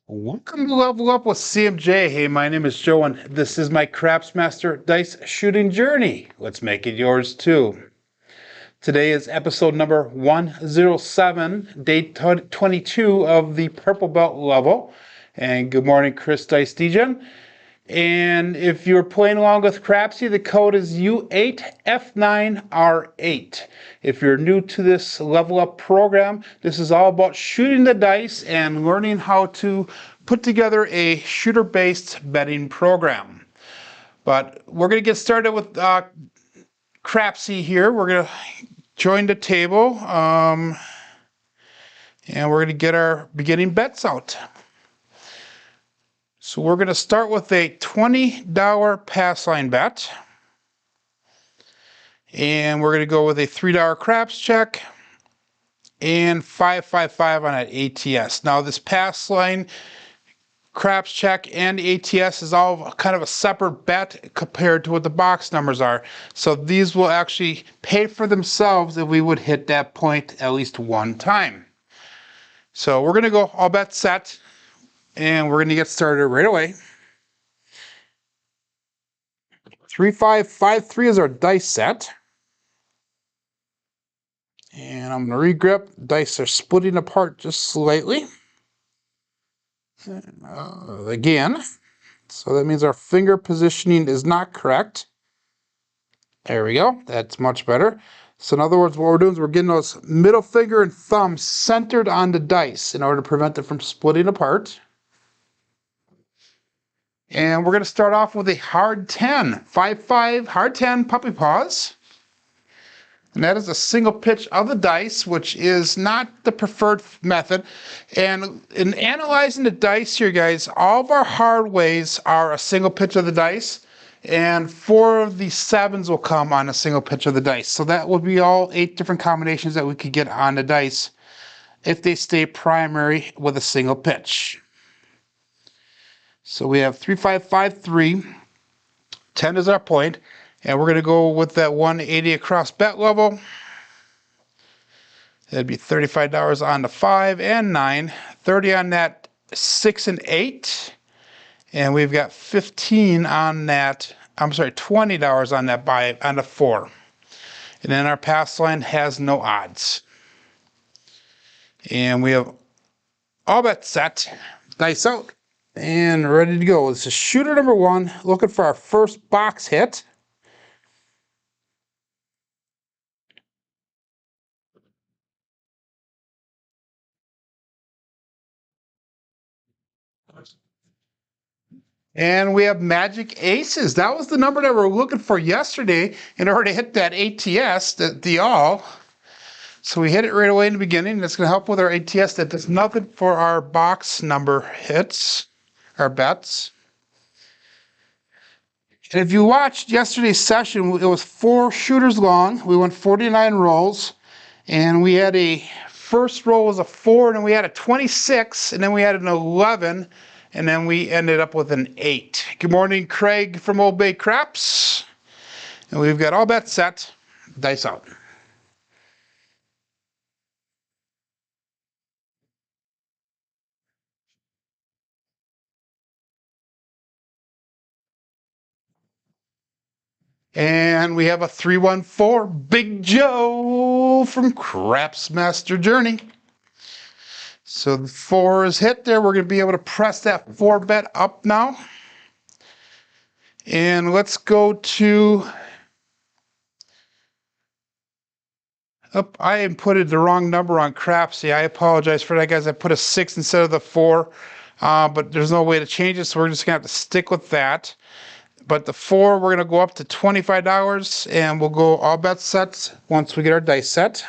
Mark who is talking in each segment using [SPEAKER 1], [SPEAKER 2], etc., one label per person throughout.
[SPEAKER 1] Welcome to Level Up with CMJ. Hey, my name is Joe, and this is my Crapsmaster dice shooting journey. Let's make it yours too. Today is episode number 107, day 22 of the Purple Belt level. And good morning, Chris Dice Degen. And if you're playing along with Crapsee, the code is U8F9R8. If you're new to this Level Up program, this is all about shooting the dice and learning how to put together a shooter-based betting program. But we're going to get started with Crapsee here. We're going to join the table, and we're going to get our beginning bets out. So we're going to start with a $20 pass line bet. And we're going to go with a $3 craps check and 555 on an ATS. Now this pass line, craps check, and ATS is all kind of a separate bet compared to what the box numbers are. So these will actually pay for themselves if we would hit that point at least one time. So we're going to go all bets set. And we're going to get started right away. 3553 is our dice set. And I'm going to regrip. Dice are splitting apart just slightly. Again. So that means our finger positioning is not correct. There we go. That's much better. So in other words, what we're doing is we're getting those middle finger and thumb centered on the dice in order to prevent it from splitting apart. And we're going to start off with a hard 10, 5-5, hard 10, puppy paws. And that is a single pitch of the dice, which is not the preferred method. And in analyzing the dice here, guys, all of our hard ways are a single pitch of the dice. And 4 of the 7s will come on a single pitch of the dice. So that would be all 8 different combinations that we could get on the dice if they stay primary with a single pitch. So we have 3553, 10 is our point, and we're going to go with that 180 across bet level. That'd be $35 on the 5 and 9, 30 on that 6 and 8, and we've got 15 on that, $20 on that buy on the 4. And then our pass line has no odds. And we have all bets set, dice out. And ready to go. This is shooter number 1, looking for our first box hit. And we have magic aces. That was the number that we were looking for yesterday in order to hit that ATS, the all. So we hit it right away in the beginning. That's going to help with our ATS. That does nothing for our box number hits, our bets. And if you watched yesterday's session, it was 4 shooters long. We went 49 rolls, and we had a first roll was a 4, and then we had a 26, and then we had an 11, and then we ended up with an 8. Good morning, Craig from Old Bay Craps. And we've got all bets set, dice out. And we have a 314, Big Joe from Crapsmaster Journey. So the 4 is hit there. We're going to be able to press that 4 bet up now. And let's go to... I inputted the wrong number on Crapsee. I apologize for that, guys. I put a 6 instead of the 4. But there's no way to change it, so we're just going to have to stick with that. But the 4, we're going to go up to $25, and we'll go all bets set once we get our dice set.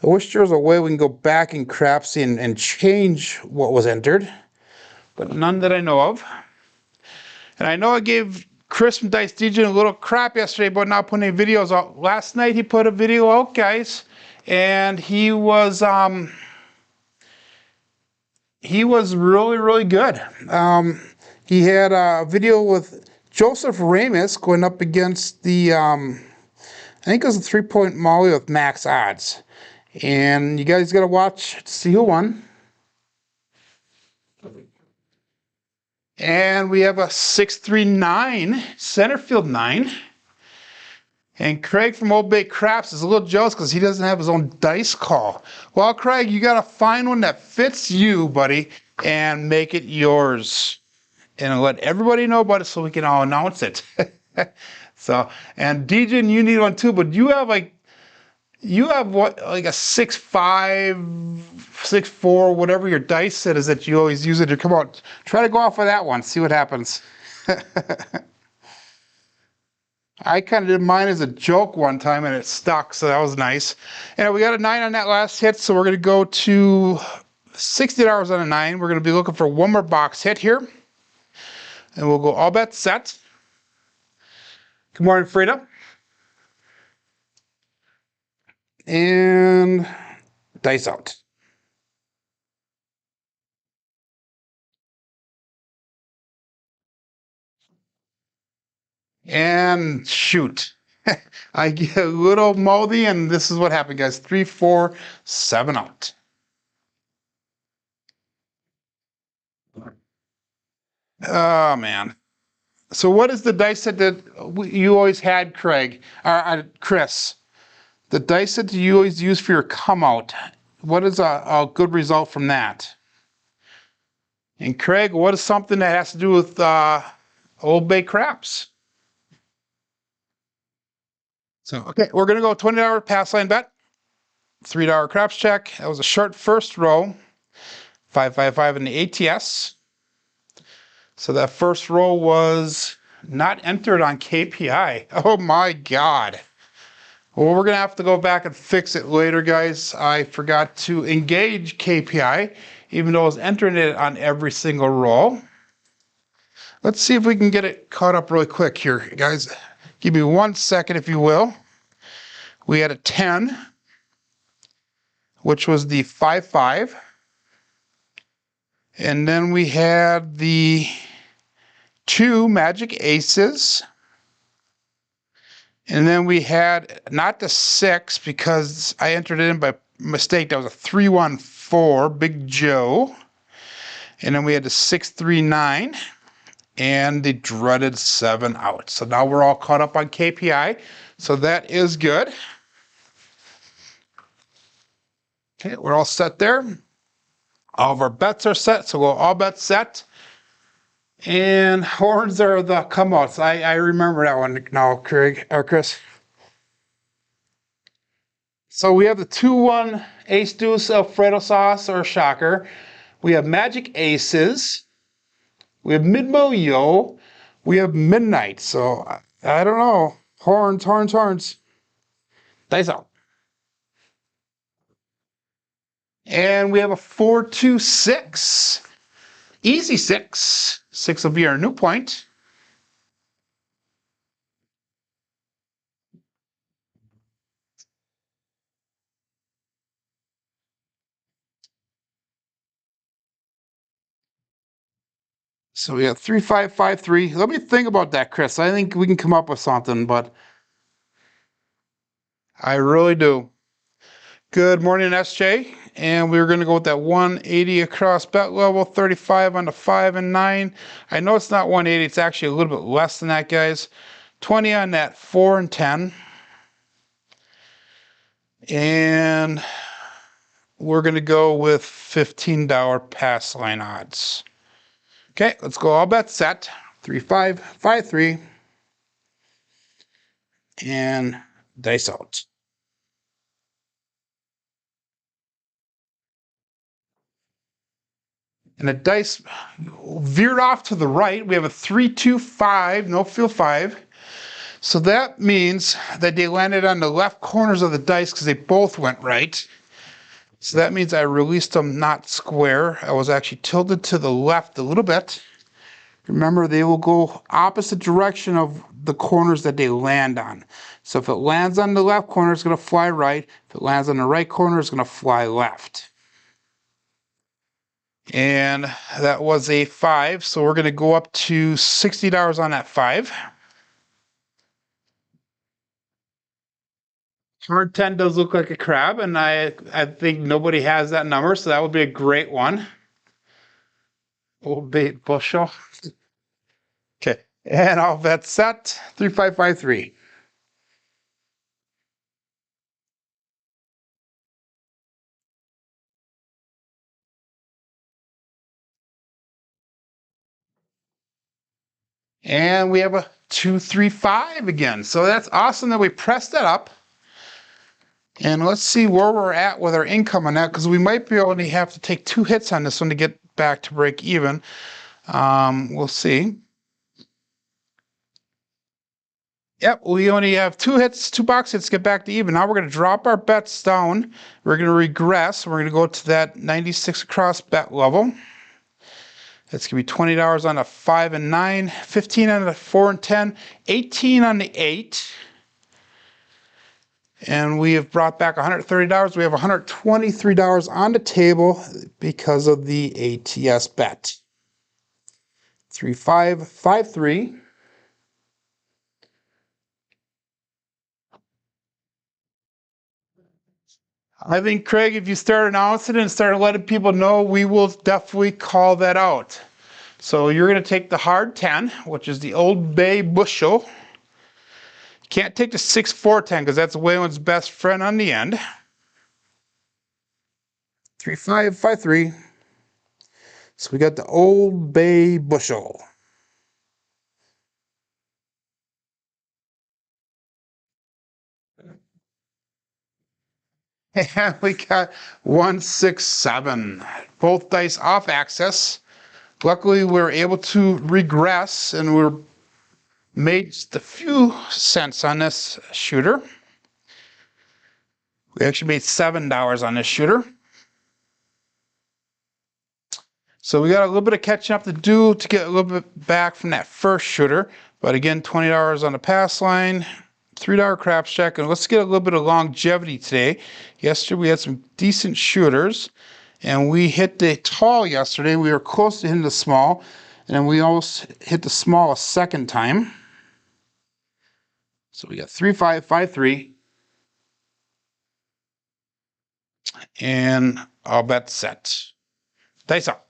[SPEAKER 1] I wish there was a way we can go back in Crapsee and change what was entered, but none that I know of. And I know I gave Chris from Dice Degen a little crap yesterday about not putting any videos out. Last night he put a video out, guys, and he was really, really good. He had a video with Joseph Ramus going up against the, I think it was a 3-point Molly with max odds. And you guys got to watch to see who won. And we have a 639 center field 9. And Craig from Old Bay Craps is a little jealous because he doesn't have his own dice call. Well, Craig, you got to find one that fits you, buddy, and make it yours. And let everybody know about it so we can all announce it. So, and DJ, you need one too, but you have what, like a 6.5, 6.4, whatever your dice set is that you always use it to come out. Try to go off of that one, see what happens. I kind of did mine as a joke one time and it stuck, so that was nice. And we got a 9 on that last hit, so we're going to go to $60 on a 9. We're going to be looking for one more box hit here. And we'll go all bets set. Good morning, Frida. And dice out. And shoot. I get a little mouthy, and this is what happened, guys. 3, 4, 7 out. Oh, man. So what is the dice set that you always had, Craig? Or Chris? The dice set that you always use for your come out. What is a good result from that? And Craig, what is something that has to do with Old Bay Craps? So, okay, we're going to go $20 pass line bet. $3 craps check. That was a short first row. 555 in the ATS. So that first row was not entered on KPI. Oh my God. Well, we're going to have to go back and fix it later, guys. I forgot to engage KPI, even though I was entering it on every single row. Let's see if we can get it caught up really quick here, guys. Give me 1 second, if you will. We had a 10, which was the 5-5. And then we had the 2 magic aces. And then we had not the 6 because I entered it in by mistake. That was a 3-1-4, Big Joe. And then we had the 6-3-9 and the dreaded 7 out. So now we're all caught up on KPI. So that is good. Okay, we're all set there. All of our bets are set, so we'll all bets set. And horns are the come outs. I remember that one now, Craig or Chris. So we have the 2-1 ace deuce Alfredo sauce or shocker. We have magic aces. We have mid-mo-yo. We have midnight. So I don't know. Horns, horns, horns. Dice out. And we have a 4-2-6. Easy 6. 6 will be our new point. So we have 3-5-5-3. Let me think about that, Chris. I think we can come up with something, but I really do. Good morning, SJ. And we're going to go with that 180 across bet level, 35 on the 5 and 9. I know it's not 180. It's actually a little bit less than that, guys. 20 on that 4 and 10. And we're going to go with $15 pass line odds. Okay, let's go all bets set. 3-5-5-3. And dice out. And the dice veered off to the right. We have a 3-2-5, no field 5. So that means that they landed on the left corners of the dice because they both went right. So that means I released them not square. I was actually tilted to the left a little bit. Remember, they will go opposite direction of the corners that they land on. So if it lands on the left corner, it's going to fly right. If it lands on the right corner, it's going to fly left. And that was a 5, so we're going to go up to $60 on that 5. Hard 10 does look like a crab, and I think nobody has that number, so that would be a great one. Old bait bushel. Okay, and all bets set. 3553. And we have a 235 again. So that's awesome that we pressed that up. And let's see where we're at with our income on that, because we might be able to have to take 2 hits on this one to get back to break even. We'll see. Yep, we only have 2 hits, 2 box hits to get back to even. Now we're going to drop our bets down. We're going to regress. We're going to go to that 96 across bet level. It's going to be $20 on a 5 and 9, 15 on the 4 and 10, 18 on the 8. And we have brought back $130. We have $123 on the table because of the ATS bet. 3553. I think, Craig, if you start announcing it and start letting people know, we will definitely call that out. So you're going to take the hard 10, which is the Old Bay bushel. Can't take the 6-4-10 because that's Waylon's best friend on the end. 3553. So we got the Old Bay bushel. And we got 167. Both dice off axis. Luckily, we were able to regress and we're made just a few cents on this shooter. We actually made $7 on this shooter. So we got a little bit of catching up to do to get a little bit back from that first shooter. But again, $20 on the pass line, $3 craps check, and let's get a little bit of longevity today. Yesterday we had some decent shooters, and we hit the tall yesterday. We were close to hitting the small, and then we almost hit the small a second time. So we got 3553, and all bets set. Dice up.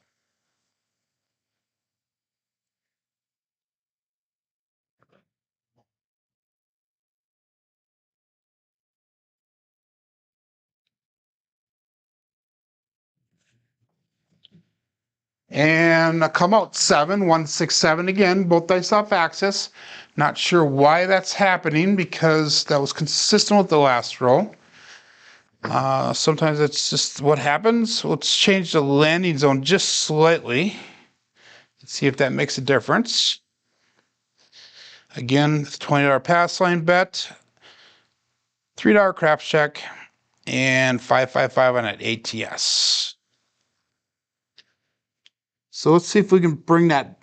[SPEAKER 1] And come out 167 again, both dice off axis. Not sure why that's happening because that was consistent with the last roll. Sometimes that's just what happens. Let's change the landing zone just slightly. Let's see if that makes a difference. Again, $20 pass line bet, $3 craps check, and 555 on an ATS. So let's see if we can bring that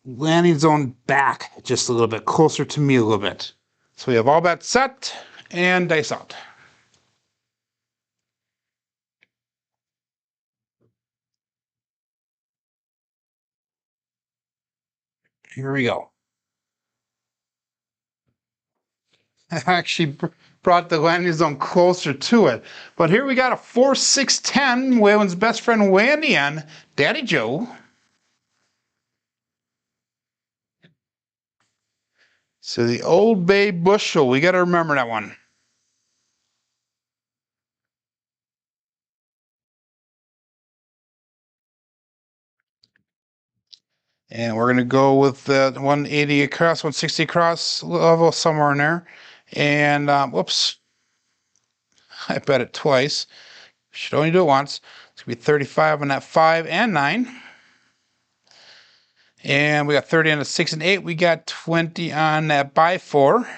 [SPEAKER 1] landing zone back just a little bit, closer to me a little bit. So we have all bets set and dice out. Here we go. I actually brought the landing zone closer to it. But here we got a 4-6-10, Waylon's best friend way in the end, Daddy Joe. So the Old Bay bushel, we got to remember that one. And we're going to go with the 180 across, 160 across level, somewhere in there. And, whoops, I bet it twice. Should only do it once. It's going to be 35 on that 5 and 9. And we got 30 on the 6 and 8. We got 20 on that by 4.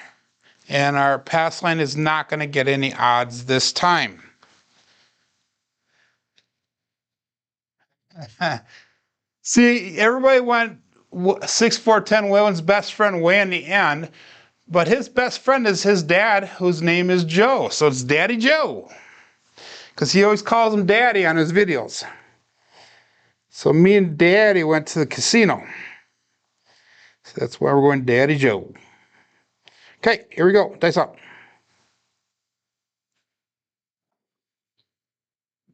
[SPEAKER 1] And our pass line is not going to get any odds this time. See, everybody went 6-4-10, Waylon's best friend way in the end. But his best friend is his dad, whose name is Joe. So it's Daddy Joe. Because he always calls him Daddy on his videos. So me and Daddy went to the casino. So that's why we're going Daddy Joe. Okay, here we go. Dice up.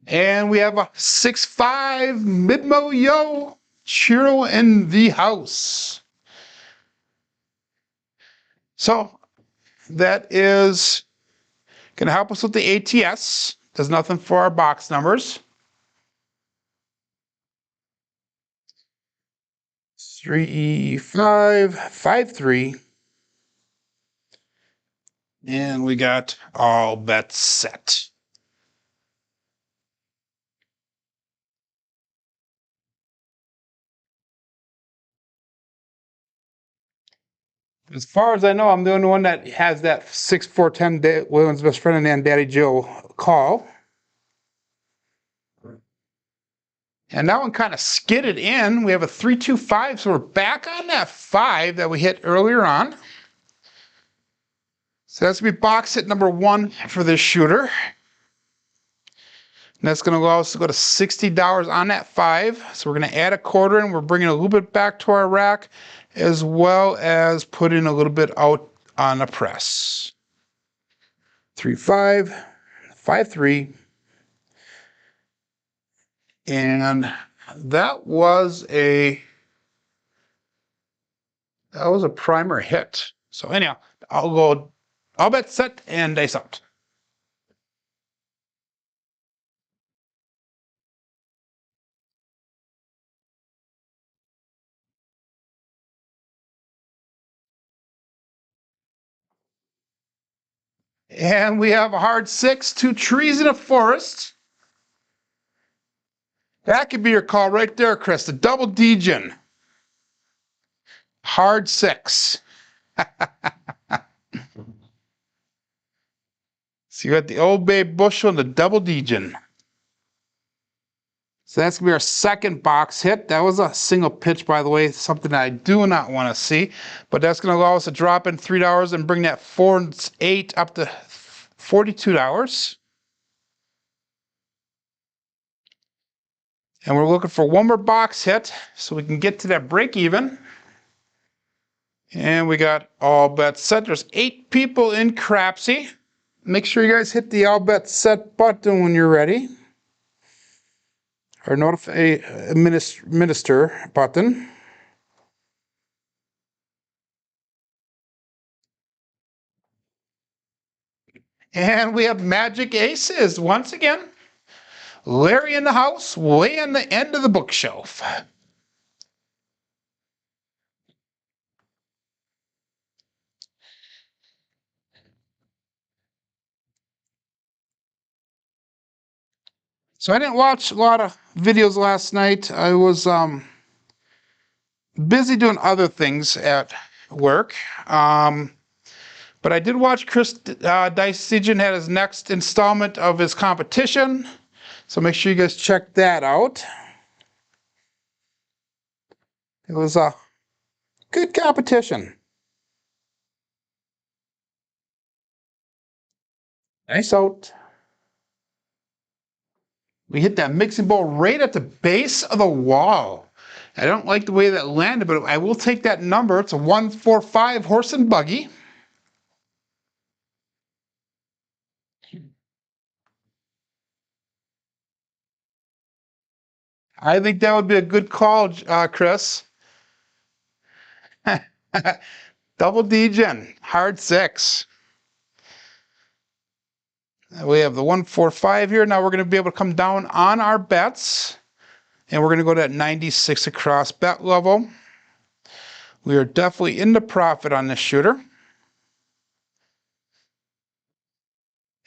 [SPEAKER 1] And we have a 6-5 Midmo Yo Chiro in the house. So that is going to help us with the ATS. Does nothing for our box numbers. 3553. And we got all bets set. As far as I know, I'm the only one that has that 6410 William's best friend and Daddy Joe call. And that one kind of skidded in. We have a 325, so we're back on that 5 that we hit earlier on. So that's going to be box hit number 1 for this shooter. And that's going to allow us to go to $60 on that 5. So we're going to add a quarter and we're bringing a little bit back to our rack, as well as putting a little bit out on the press. 3-5, 5-3. And that was a primer hit. So anyhow, I'll go all bets set and dice out. And we have a hard 6, 2 trees in a forest. That could be your call right there, Chris. The double Degen. Hard 6. So you got the Old Bay Bushel and the double Degen. So that's going to be our second box hit. That was a single pitch, by the way, something that I do not want to see. But that's going to allow us to drop in $3 and bring that 4 and 8 up to $42. And we're looking for one more box hit so we can get to that break even. And we got all bets set. There's 8 people in Crapsee. Make sure you guys hit the all bets set button when you're ready. Or notify minister button. And we have magic aces once again. Larry in the house, way on the end of the bookshelf. So I didn't watch a lot of videos last night. I was busy doing other things at work. But I did watch Chris Dicegen had his next installment of his competition. So make sure you guys check that out. It was a good competition. Nice out. We hit that mixing bowl right at the base of the wall. I don't like the way that landed, but I will take that number. It's a 145 horse and buggy. I think that would be a good call, Chris. Double Degen, hard 6. We have the 145 here. Now we're going to be able to come down on our bets. And we're going to go to that 96 across bet level. We are definitely in the profit on this shooter.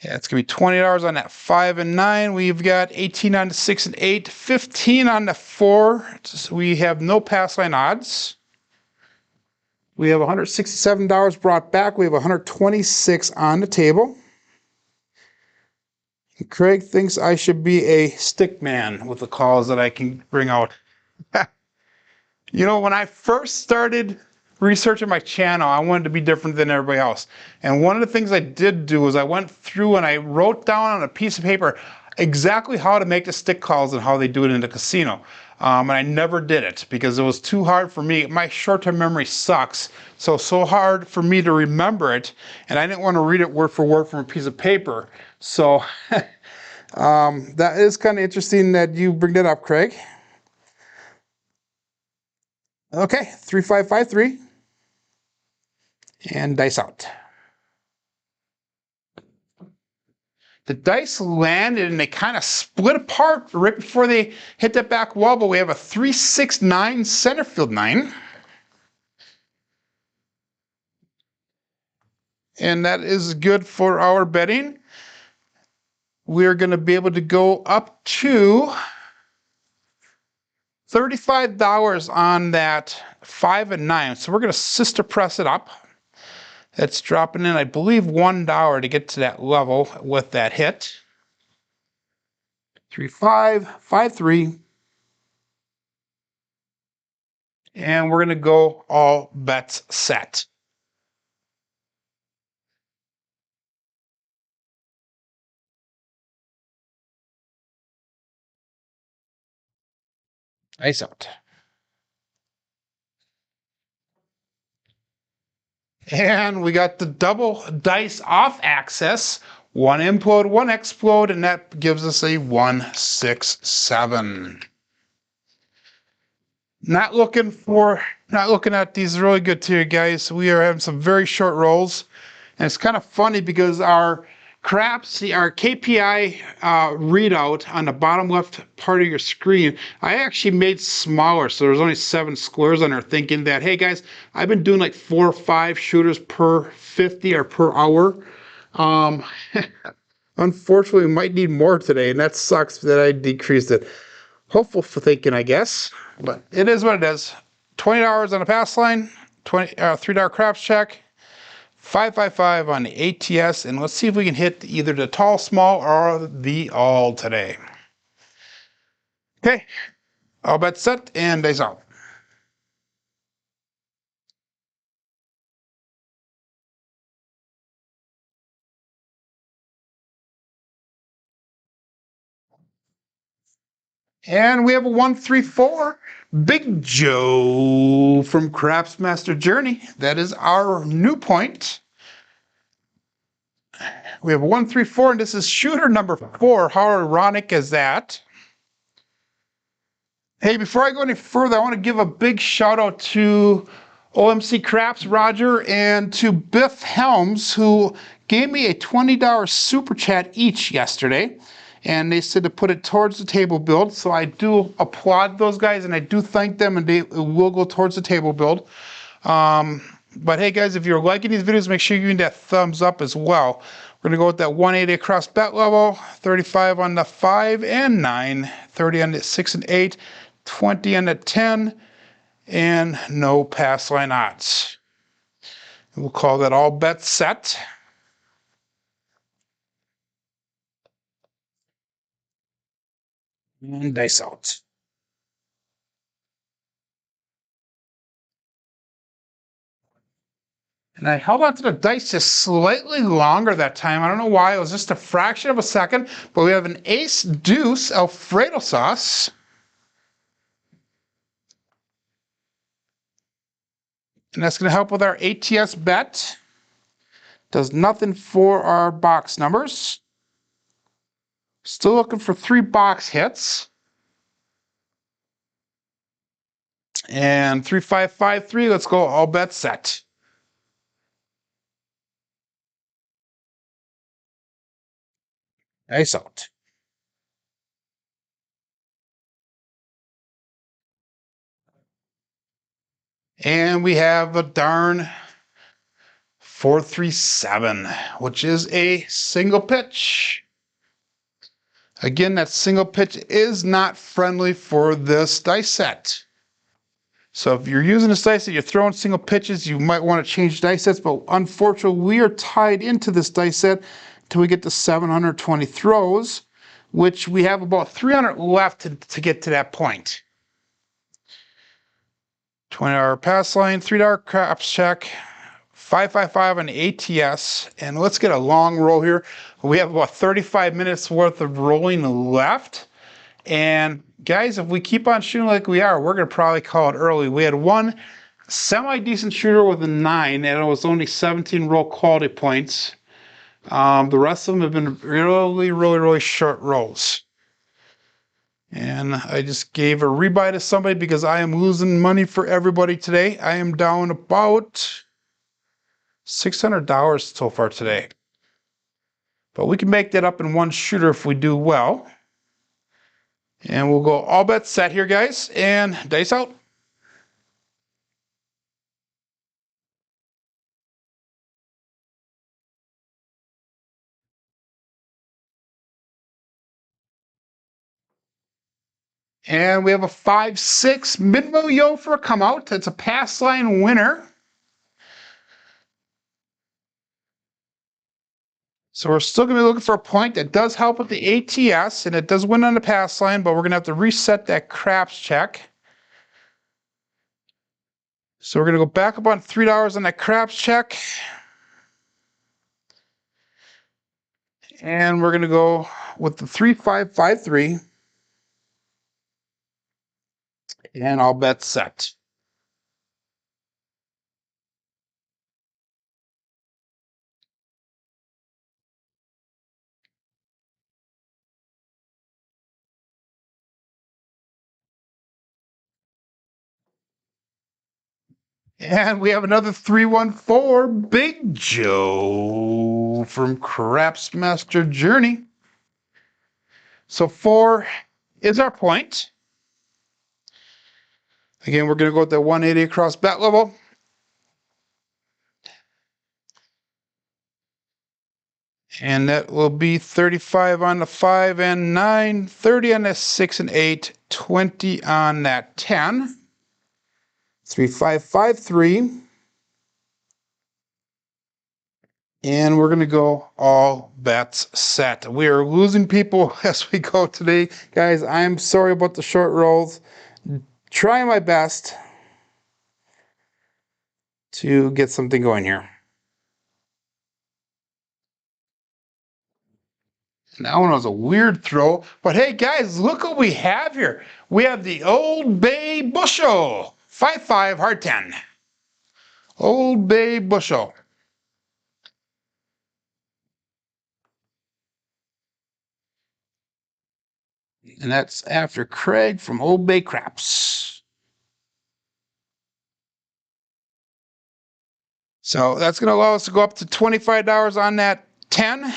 [SPEAKER 1] Yeah, it's going to be $20 on that 5 and 9. We've got 18 on the 6 and 8, 15 on the 4. We have no pass line odds. We have $167 brought back. We have 126 on the table. And Craig thinks I should be a stick man with the calls that I can bring out. You know, when I first started researching my channel, I wanted to be different than everybody else. And one of the things I did do is I went through and I wrote down on a piece of paper exactly how to make the stick calls and how they do it in the casino. And I never did it because it was too hard for me. My short-term memory sucks, so hard for me to remember it. And I didn't want to read it word for word from a piece of paper. So that is kind of interesting that you bring that up, Craig. Okay, 3553. And dice out. The dice landed and they kind of split apart right before they hit that back wall, but we have a 3-6-9 center field 9. And that is good for our betting. We're going to be able to go up to $35 on that 5 and 9. So we're going to sister press it up. It's dropping in, I believe, $1 to get to that level with that hit. 3-5, 5-3. And we're going to go all bets set. Ice out. And we got the double dice off access. 1 implode, 1 explode, and that gives us a 1-6-7. Not looking at these really good tier, guys. We are having some very short rolls. And it's kind of funny because our Crapsee, our KPI readout on the bottom left part of your screen, I actually made smaller. So there's only 7 squares on there, thinking that, hey guys, I've been doing like 4 or 5 shooters per 50 or per hour. Unfortunately, we might need more today, and that sucks that I decreased it. Hopeful for thinking, I guess, but it is what it is. $20 on the pass line, $3 craps check. 555 on the ATS, and let's see if we can hit either the tall, small, or the all today. Okay, all bets set and dice out. And we have a 1-3-4. Big Joe from Craps Master Journey. That is our new point. We have a 1-3-4, and this is shooter number 4. How ironic is that? Hey, before I go any further, I want to give a big shout out to OMC Craps Roger and to Biff Helms, who gave me a $20 super chat each yesterday. And they said to put it towards the table build. So I do applaud those guys, and I do thank them, and they will go towards the table build. But hey guys, if you're liking these videos, make sure you give me that thumbs up as well. We're going to go with that 180 across bet level, 35 on the 5 and 9, 30 on the 6 and 8, 20 on the 10, and no pass line odds. We'll call that all bets set. And dice out. And I held on to the dice just slightly longer that time. I don't know why. It was just a fraction of a second. But we have an ace deuce Alfredo sauce. And that's going to help with our ATS bet. Does nothing for our box numbers. Still looking for 3 box hits. And 3553, let's go all bets set. Ice out. And we have a darn 4-3-7, which is a single pitch. Again, that single pitch is not friendly for this dice set. So if you're using this dice set, you're throwing single pitches, you might want to change dice sets, but unfortunately we are tied into this dice set until we get to 720 throws, which we have about 300 left to get to that point. $20 pass line, $3 craps check, 555 on the ATS, and let's get a long roll here. We have about 35 minutes worth of rolling left. And guys, if we keep on shooting like we are, we're going to probably call it early. We had one semi-decent shooter with a 9, and it was only 17 roll quality points. The rest of them have been really short rolls. And I just gave a rebuy to somebody because I am losing money for everybody today. I am down about $600 so far today. But we can make that up in one shooter if we do well. And we'll go all bets set here, guys, and dice out. And we have a 5-6 mid-row yo for a come out. That's a pass line winner. So we're still going to be looking for a point that does help with the ATS, and it does win on the pass line, but we're going to have to reset that craps check. So we're going to go back up on $3 on that craps check. And we're going to go with the 3553. And all bets set. And we have another 314, Big Joe from Crapsee Journey. So 4 is our point. Again, we're going to go with the 180 across bet level. And that will be 35 on the 5 and 9, 30 on the 6 and 8, 20 on that 10. 3553. And we're going to go all bets set. We are losing people as we go today. Guys, I'm sorry about the short rolls. Trying my best to get something going here. That one was a weird throw. But hey, guys, look what we have here. We have the Old Bay Bushel. 5-5, hard 10. Old Bay Bushel. And that's after Craig from Old Bay Craps. So that's going to allow us to go up to $25 on that 10.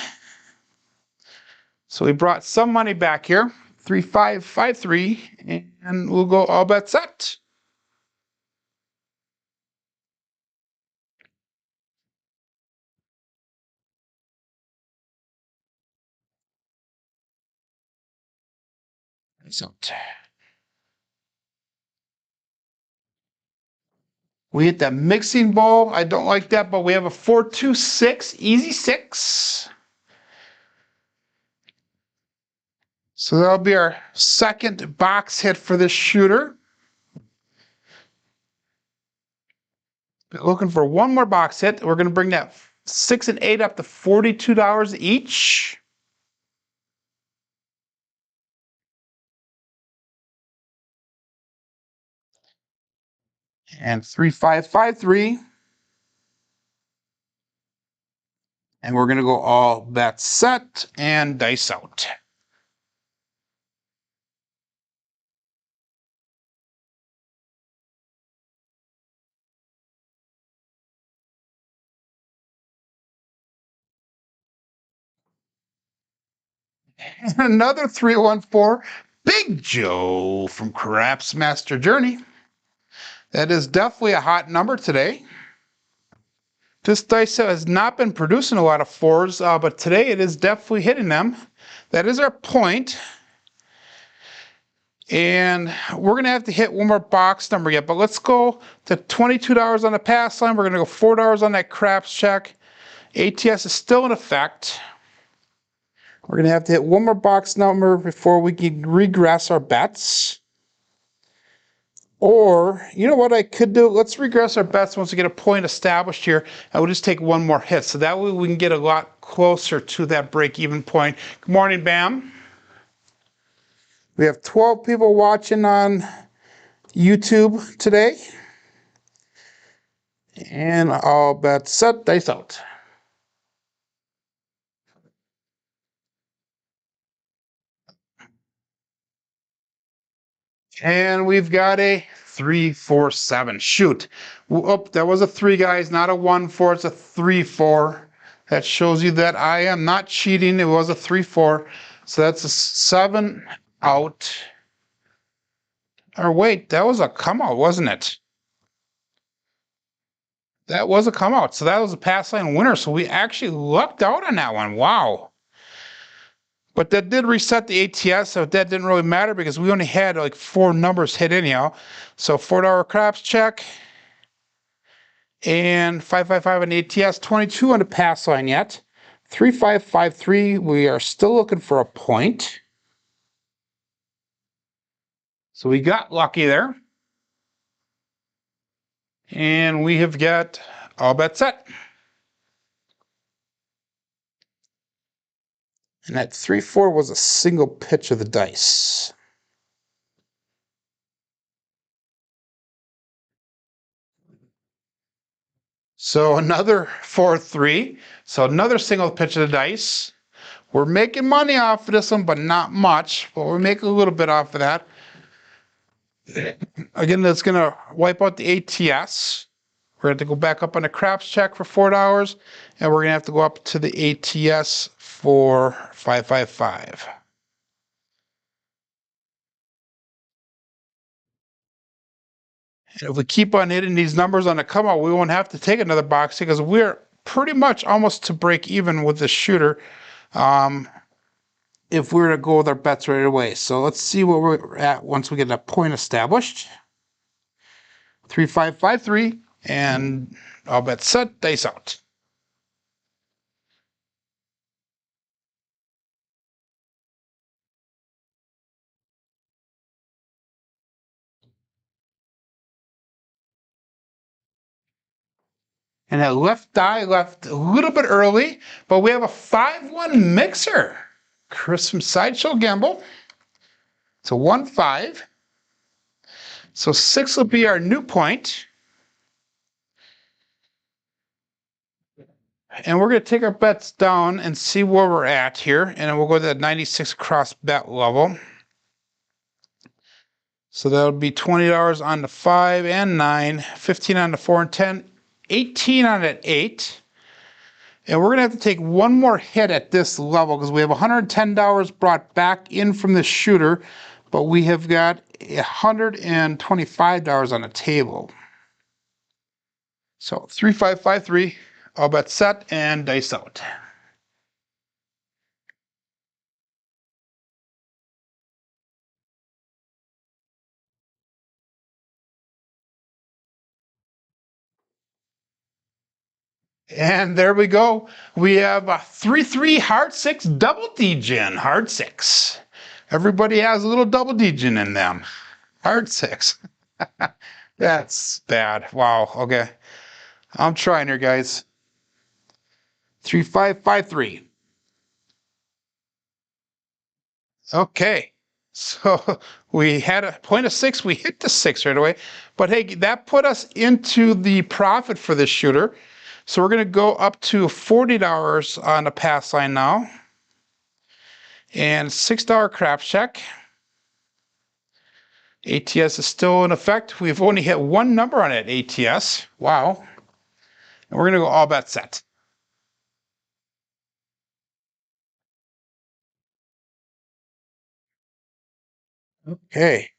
[SPEAKER 1] So we brought some money back here. 3553. And we'll go all bets set. So we hit that mixing bowl. I don't like that, but we have a 4-2-6, easy 6. So that'll be our second box hit for this shooter. Looking for one more box hit. We're going to bring that 6 and 8 up to $42 each. And 3553. And we're going to go all bets set and dice out. And another 314, Big Joe from Crapsee Journey. That is definitely a hot number today. This dice set has not been producing a lot of 4s, but today it is definitely hitting them. That is our point. And we're going to have to hit one more box number yet, but let's go to $22 on the pass line. We're going to go $4 on that craps check. ATS is still in effect. We're going to hit one more box number before we can regress our bets. Or, you know what I could do? Let's regress our bets once we get a point established here, and we'll just take one more hit. So that way we can get a lot closer to that break-even point. Good morning, Bam. We have 12 people watching on YouTube today. And all bets set, dice out. And we've got a 3, 4, 7. Shoot. Oh, that was a 3, guys, not a 1, 4. It's a 3, 4. That shows you that I am not cheating. It was a 3, 4. So that's a 7 out. Or wait, that was a come out, wasn't it? That was a come out. So that was a pass line winner. So we actually lucked out on that one. Wow. But that did reset the ATS, so that didn't really matter because we only had like 4 numbers hit anyhow. So $4 craps check. And 555 on the ATS, 22 on the pass line yet. 3553, we are still looking for a point. So we got lucky there. And we have got all bets set. And that 3-4 was a single pitch of the dice. So another 4-3. So another single pitch of the dice. We're making money off of this one, but not much. But we're making a little bit off of that. Again, that's going to wipe out the ATS. We're going to have to go back up on the craps check for $4. And we're going to have to go up to the ATS for 555. And if we keep on hitting these numbers on the come out, we won't have to take another box because we're pretty much almost to break even with the shooter if we were to go with our bets right away. So let's see where we're at once we get that point established. 3553 and all bets set, dice out. And that left die left a little bit early, but we have a 5-1 mixer. Chris from Sideshow Gamble. It's a 1-5. So 6 will be our new point. And we're going to take our bets down and see where we're at here. And then we'll go to that 96 cross bet level. So that'll be $20 on the 5 and 9, 15 on the 4 and 10, 18 on that 8. And we're going to have to take one more hit at this level because we have $110 brought back in from the shooter, but we have got $125 on the table. So 3553, all bets set and dice out. And there we go. We have a 3-3 hard 6 double D-Gen, hard 6. Everybody has a little double D-Gen in them. Hard 6. That's bad. Wow. Okay. I'm trying here, guys. 3553. Okay. So we had a point of 6. We hit the 6 right away. But hey, that put us into the profit for this shooter. So we're going to go up to $40 on the pass line now. And $6 craps check. ATS is still in effect. We've only hit one number on it, ATS. Wow. And we're going to go all bet set. Okay.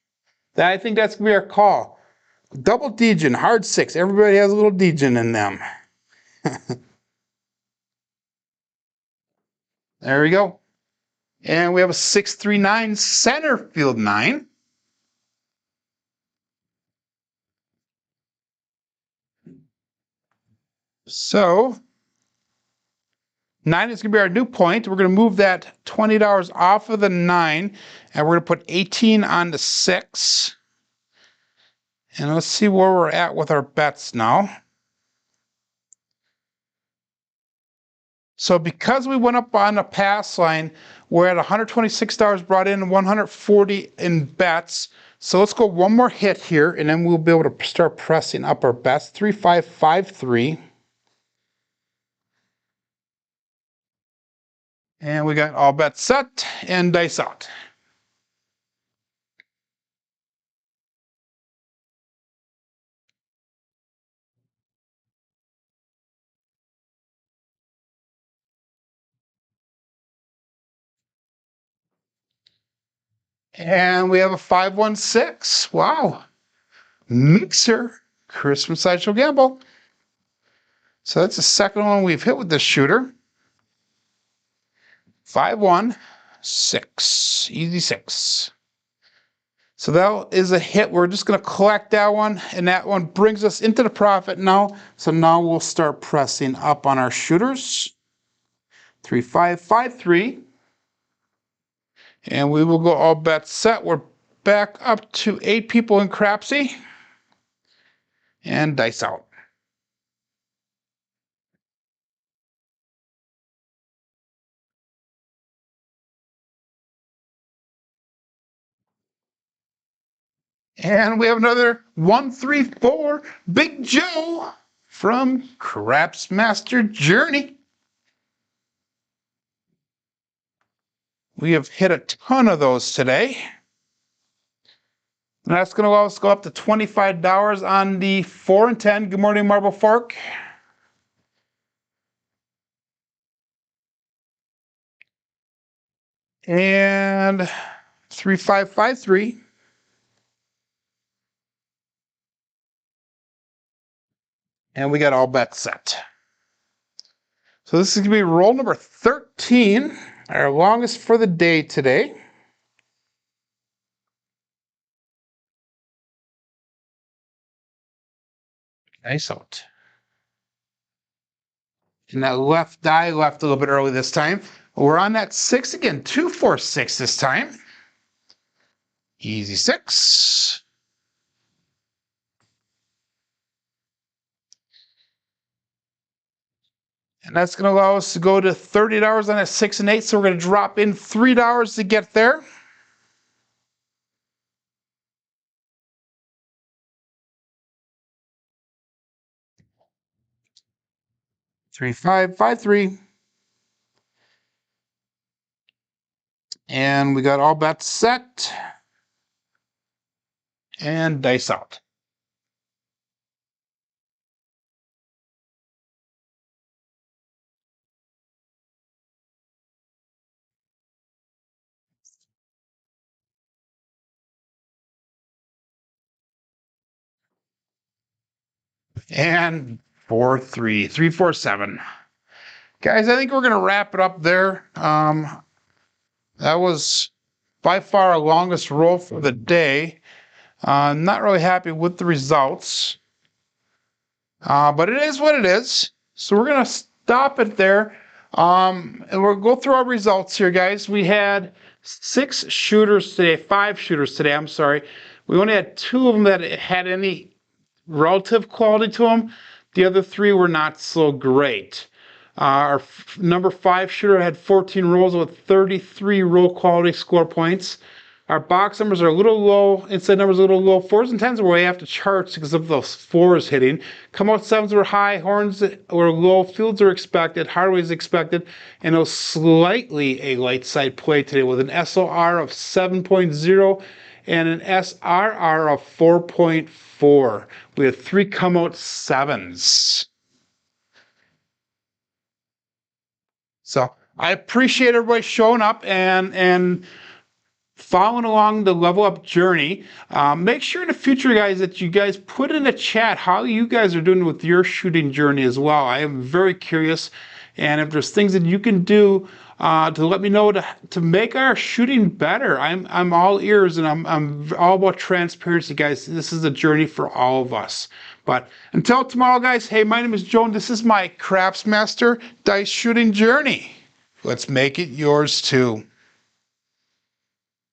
[SPEAKER 1] I think that's going to be our call. Double D-Gen, hard 6. Everybody has a little D-Gen in them. There we go. And we have a 639 center field 9. So 9 is going to be our new point. We're going to move that $20 off of the 9, and we're going to put 18 on the 6. And let's see where we're at with our bets now. So because we went up on the pass line, we're at $126 brought in, 140 in bets. So let's go one more hit here, and then we'll be able to start pressing up our bets. 3553. And we got all bets set and dice out. And we have a 516. Wow. Mixer. Christmas Sideshow Gamble. So that's the second one we've hit with this shooter. 516. Easy 6. So that is a hit. We're just going to collect that one, and that one brings us into the profit now. So now we'll start pressing up on our shooters. 3553. And we will go all bets set. We're back up to 8 people in Crapsee. And dice out. And we have another 134 Big Joe from Craps Master Journey. We have hit a ton of those today. And that's going to allow us to go up to $25 on the 4 and 10. Good morning, Marble Fork. And 3553. And we got all bets set. So this is going to be roll number 13, our longest for the day today. Nice out. And that left die left a little bit early this time. We're on that 6 again, 246 this time. Easy 6. And that's going to allow us to go to $30 on that 6 and 8. So we're going to drop in $3 to get there. Three, 5, 5, 3. And we got all bets set. And dice out. And 4, 3, 3, 4, 7. Guys, I think we're going to wrap it up there. That was by far our longest roll for the day. Not really happy with the results. But it is what it is. So we're going to stop it there. And we'll go through our results here, guys. We had 5 shooters today, I'm sorry. We only had 2 of them that had any relative quality to them. The other 3 were not so great. Our number 5 shooter had 14 rolls with 33 roll quality score points. Our box numbers are a little low, inside numbers are a little low. 4s and 10s were way after charts because of those 4s hitting. Come out 7s were high, horns were low, fields are expected, hardways expected, and it was slightly a light side play today with an SOR of 7.0 and an SRR of 4.4. We had 3 come out 7s. So I appreciate everybody showing up and following along the level up journey. Make sure in the future, guys, that you guys put in the chat how you guys are doing with your shooting journey as well. I am very curious, and if there's things that you can do to let me know to make our shooting better, I'm all ears, and I'm all about transparency, guys. This is a journey for all of us. But until tomorrow, guys, hey, my name is Joan. This is my Craps Master Dice Shooting Journey. Let's make it yours too.